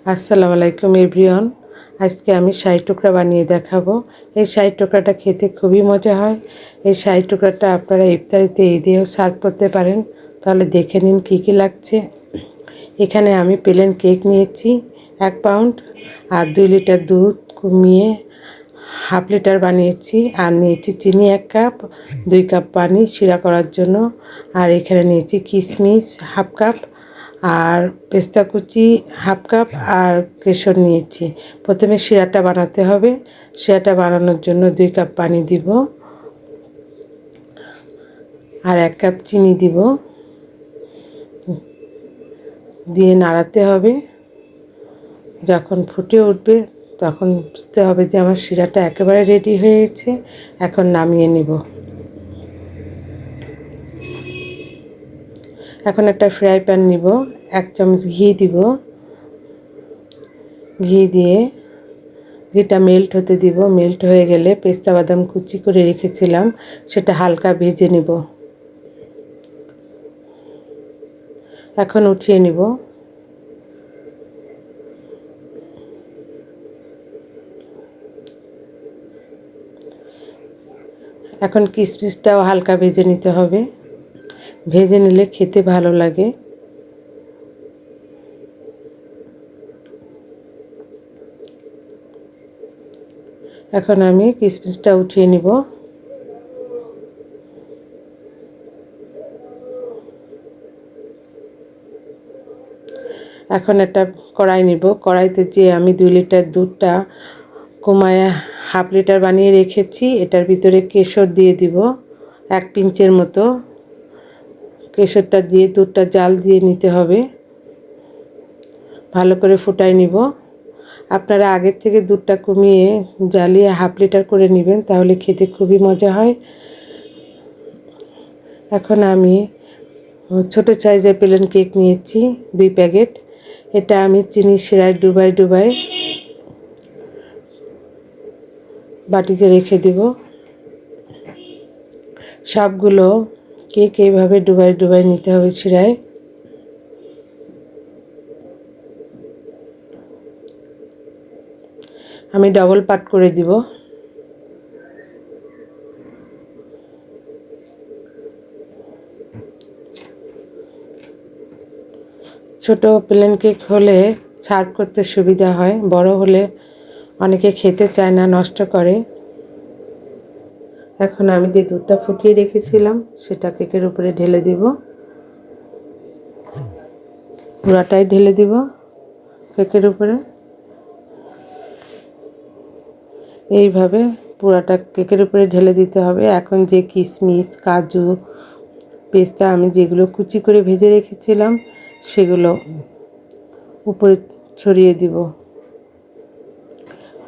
আসসালামু আলাইকুম এভরিওয়ান। আজকে আমি শাহি টুকরা বানিয়ে দেখাবো। এই শাহি টুকরাটা খেতে খুবই মজা হয়। এই শাহি টুকরাটা আপনারা ইফতারিতে এই দিয়েও সার্ভ করতে পারেন। তাহলে দেখে নিন কী কী লাগছে। এখানে আমি প্লেন কেক নিয়েছি 1 পাউন্ড, আর 2 লিটার দুধ কমিয়ে হাফ লিটার বানিয়েছি, আর নিয়েছি চিনি 1 কাপ, 2 কাপ পানি শিরা করার জন্য, আর এখানে নিয়েছি কিশমিশ হাফ কাপ, আর পেস্তা কুচি হাফ কাপ, আর কেশর নিয়েছি। প্রথমে শিরাটা বানাতে হবে। শিরাটা বানানোর জন্য 2 কাপ পানি দিব, আর 1 কাপ চিনি দিব, দিয়ে নাড়াতে হবে। যখন ফুটে উঠবে তখন বুঝতে হবে যে আমার শিরাটা একেবারে রেডি হয়ে গেছে। এখন নামিয়ে নিব। এখন একটা ফ্রাই প্যান নিব, 1 চামচ ঘি দিব। ঘি দিয়ে ঘিটা মেল্ট হতে দিব। মেল্ট হয়ে গেলে পেস্তা বাদাম কুচি করে রেখেছিলাম সেটা হালকা ভেজে নিব। এখন উঠিয়ে নিব। এখন কিশমিশটাও হালকা ভেজে নিতে হবে। ভেজে নিলে খেতে ভালো লাগে। এখন আমি কিশমিশটা উঠিয়ে নিব। এখন একটা কড়াই নিব। কড়াইতে যে আমি 2 লিটার দুধটা কমায় হাফ লিটার বানিয়ে রেখেছি, এটার ভিতরে কেশর দিয়ে দিব 1 পিঞ্চের মতো। কেশরটা দিয়ে দুধটা জাল দিয়ে নিতে হবে। ভালো করে ফুটাই নিব। আপনারা আগের থেকে দুধটা কমিয়ে জ্বালিয়ে হাফ লিটার করে নেবেন, তাহলে খেতে খুবই মজা হয়। এখন আমি ছোট সাইজের প্লেন কেক নিয়েছি 2 প্যাকেট। এটা আমি চিনি শিরায় ডুবাই বাটিতে রেখে দেব। সবগুলো কেক এইভাবে ডুবাই নিতে হবে শিরায়। আমি ডবল পাট করে দিব। ছোট প্লেন কেক হলে সার্ভ করতে সুবিধা হয়, বড় হলে অনেকে খেতে চায় না, নষ্ট করে। এখন আমি যে দুধটা ফুটিয়ে রেখেছিলাম সেটা কেকের উপরে ঢেলে দিব। পুরাটাই ঢেলে দিব কেকের উপরে। এইভাবে পুরাটা কেকের উপরে ঢেলে দিতে হবে। এখন যে কিশমিশ, কাজু, পেস্তা আমি যেগুলো কুচি করে ভেজে রেখেছিলাম সেগুলো উপরে ছড়িয়ে দিব।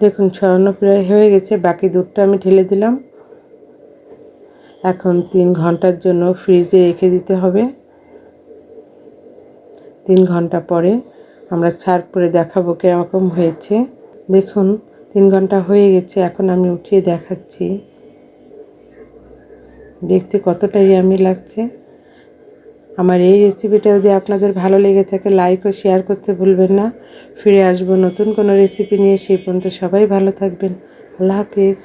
দেখুন ছড়ানো প্রায় হয়ে গেছে। বাকি দুধটা আমি ঢেলে দিলাম। এখন 3 ঘন্টার জন্য ফ্রিজে রেখে দিতে হবে। 3 ঘন্টা পরে আমরা সার্ভ করে দেখাবো কীরকম হয়েছে। দেখুন 3 ঘন্টা হয়ে গেছে। এখন আমি উঠিয়ে দেখাচ্ছি। দেখতে কতটা ইয়ামি লাগছে। আমার এই রেসিপিটা যদি আপনাদের ভালো লেগে থাকে লাইক ও শেয়ার করতে ভুলবেন না। ফিরে আসবো নতুন কোনো রেসিপি নিয়ে। সেই পর্যন্ত সবাই ভালো থাকবেন। আল্লাহ হাফেজ।